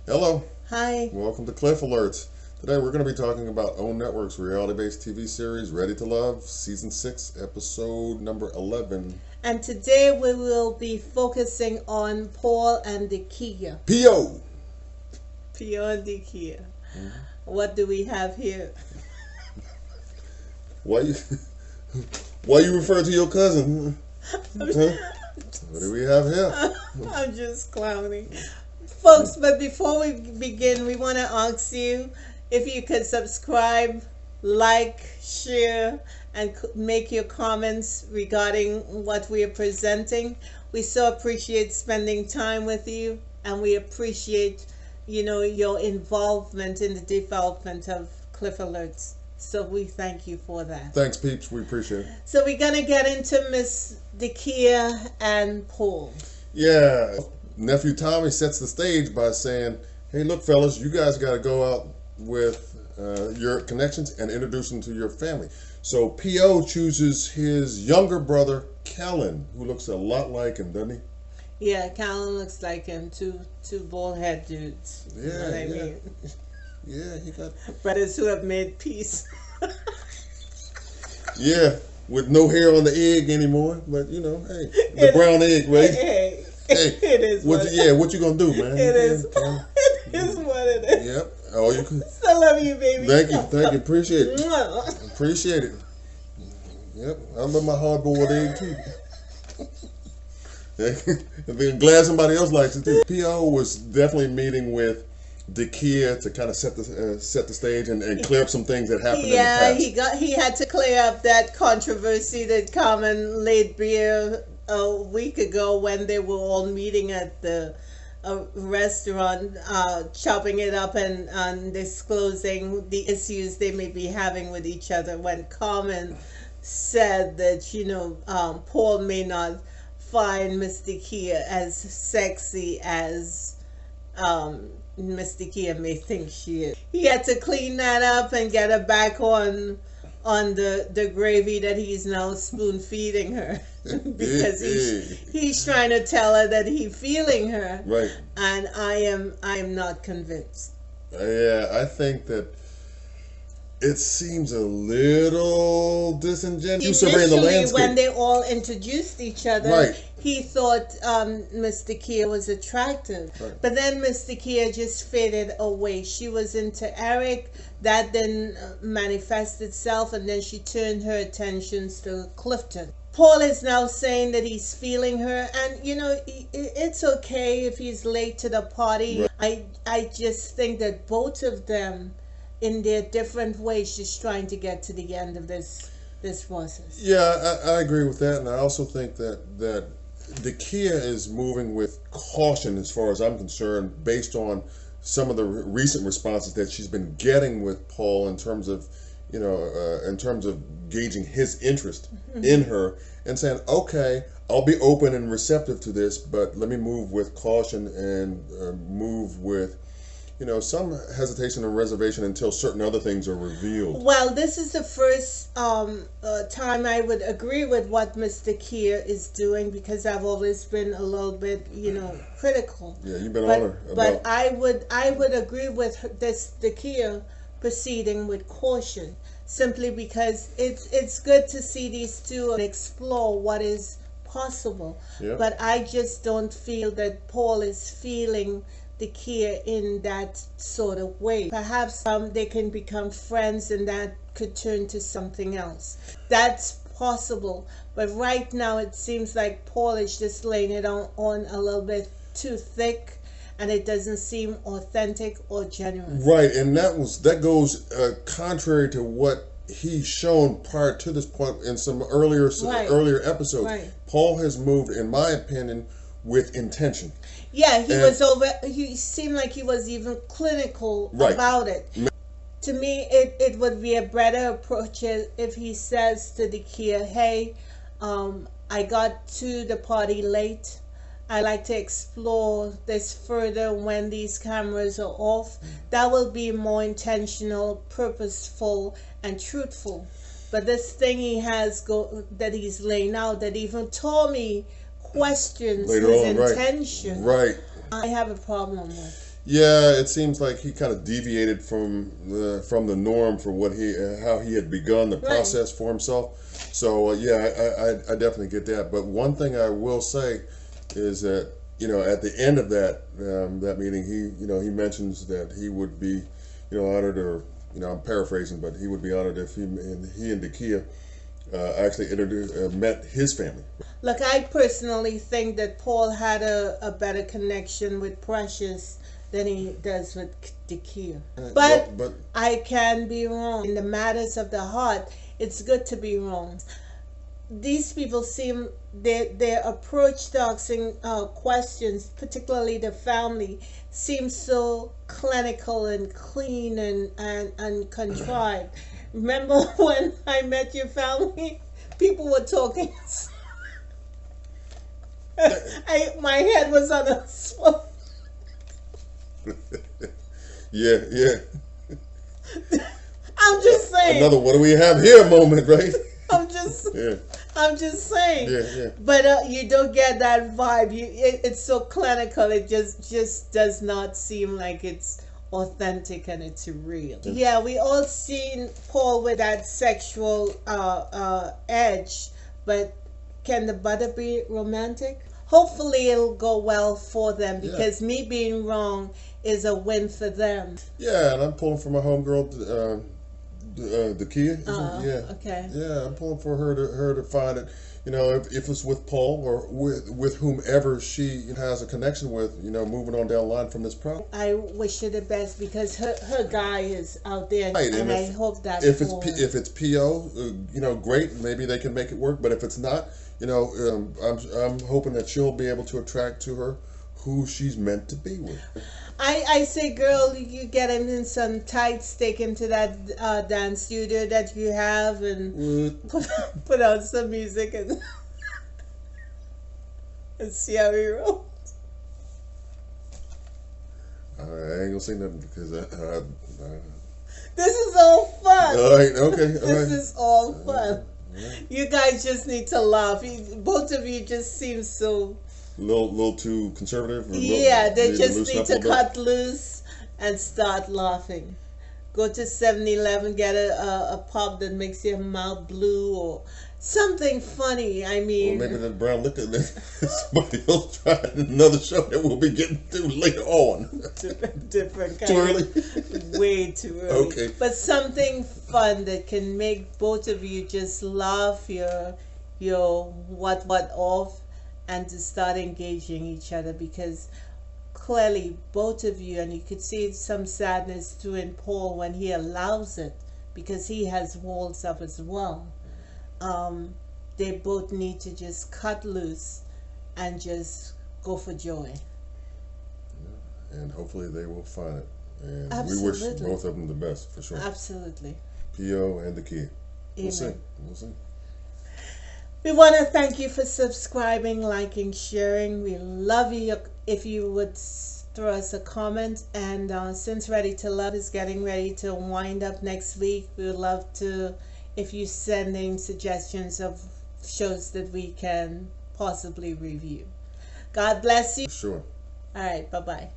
Hello. Hi. Welcome to Cliff Alerts. Today we're going to be talking about OWN Network's reality-based TV series Ready to Love, Season 6, Episode number 11. And today we will be focusing on Paul and Dakiya. P.O. Paul and Dakiya. What do we have here? Why you refer to your cousin? Huh? What do we have here? I'm just clowning. Folks, but before we begin, we want to ask you if you could subscribe, like, share, and make your comments regarding what we are presenting. We so appreciate spending time with you, and we appreciate, your involvement in the development of Cliff Alerts. So we thank you for that. Thanks, peeps. We appreciate it. So we're going to get into Miss Dakiya and Paul. Yeah. Nephew Tommy sets the stage by saying, hey, look, fellas, you guys got to go out with your connections and introduce them to your family. So P.O. chooses his younger brother, Kellen, who looks a lot like him, doesn't he? Yeah, Kellen looks like him. Two bald head dudes. Yeah, you know what I mean? Yeah, he got... Brothers who have made peace. Yeah, with no hair on the egg anymore. But, hey, the brown egg, right? Hey. Hey, it is what you gonna do, man? It is. It is what it is. Yep. Oh, you can. Still love you, baby. Thank you. Appreciate it. Appreciate it. Yep. I love my hard-boiled egg too. I'm glad somebody else likes it too. P.O. was definitely meeting with Dakiya to kind of set the stage and clear up some things that happened in the past. Yeah, he had to clear up that controversy that Carmen laid bare a week ago when they were all meeting at the restaurant, chopping it up and disclosing the issues they may be having with each other. When Carmen said that Paul may not find Miss Dakiya as sexy as Miss Dakiya may think she is. He had to clean that up and get her back on the gravy that he's now spoon feeding her. Because he's trying to tell her that he's feeling her, right? And I am not convinced. Yeah, I think that it seems a little disingenuous. Initially, when they all introduced each other, right, he thought Miss Dakiya was attractive, right, but then Miss Dakiya just faded away. She was into Eric. That then manifested itself, and then she turned her attentions to Clifton. Paul is now saying that he's feeling her, and it's okay if he's late to the party. Right. I just think that both of them, in their different ways, just trying to get to the end of this process. Yeah, I agree with that, and I also think that Dakiya is moving with caution as far as I'm concerned, based on some of the recent responses that she's been getting with Paul in terms of gauging his interest in her and saying, okay, I'll be open and receptive to this, but let me move with caution and move with some hesitation and reservation until certain other things are revealed. Well, this is the first time I would agree with what Miss Dakiya is doing, because I've always been a little bit, critical. Yeah, you've been on her. But I would agree with this Dakiya proceeding with caution, simply because it's good to see these two explore what is possible. Yeah. But I just don't feel that Paul is feeling Dakiya in that sort of way. Perhaps they can become friends and that could turn to something else. That's possible. But right now it seems like Paul is just laying it on a little bit too thick, and it doesn't seem authentic or genuine. Right, and that goes contrary to what he's shown prior to this point in some earlier episodes. Right. Paul has moved, in my opinion, with intention. Yeah, he seemed like he was even clinical about it. To me, it would be a better approach if he says to Dakiya, hey, I got to the party late. I like to explore this further when these cameras are off. That will be more intentional, purposeful, and truthful. But this thing he has that he's laying out, that even Tommy questions later his on, intention. Right. I have a problem with. Yeah, it seems like he kind of deviated from the norm for what he how he had begun the Right. process for himself. So yeah, I definitely get that. But one thing I will say is that at the end of that meeting, he mentions that he would be honored, or I'm paraphrasing, but he would be honored if he and Dakiya actually met his family. Look, I personally think that Paul had a better connection with Precious than he does with Dakiya. But I can be wrong. In the matters of the heart, it's good to be wrong. These people seem, their approach to asking questions, particularly the family, seems so clinical and clean and contrived. Remember when I met your family? People were talking. My head was on a swivel. Yeah. I'm just saying. Another "what do we have here" moment, right? I'm just saying. Yeah. But you don't get that vibe. It's so clinical. It just does not seem like it's authentic and it's real. Yeah, we all seen Paul with that sexual edge, but can the butter be romantic? Hopefully it'll go well for them, because me being wrong is a win for them. Yeah, and I'm pulling for my homegirl, Dakiya. Okay. Yeah, I'm pulling for her to find it. If it's with Paul or with whomever she has a connection with, moving on down the line from this problem. I wish her the best, because her guy is out there, right, and I hope that if it's PO, great, maybe they can make it work. But if it's not, I'm hoping that she'll be able to attract to her who she's meant to be with. I say, girl, you get him in some tights, take him to that dance studio that you have, and put on some music and see how he rolls. I ain't gonna say nothing because this is all fun. All right, okay. This is all fun. You guys just need to laugh. Both of you just seem so... little too conservative. They just need to cut loose and start laughing. Go to 7-Eleven, get a pop that makes your mouth blue, or something funny. I mean, or maybe the brown liquor that somebody else tried in another show that we'll be getting to later on. different kind. Too early? Way too early. Okay. But something fun that can make both of you just laugh your what off, and to start engaging each other, because clearly both of you, and you could see some sadness too in Paul when he allows it, because he has walls up as well. They both need to just cut loose and just go for joy. Yeah. And hopefully they will find it. And Absolutely. we wish both of them the best, for sure. Absolutely. P.O. and Dakiya. We'll see. We want to thank you for subscribing, liking, sharing. We love you if you would throw us a comment. And since Ready to Love is getting ready to wind up next week, we would love to, if you send in suggestions of shows that we can possibly review. God bless you. Sure. All right. Bye-bye.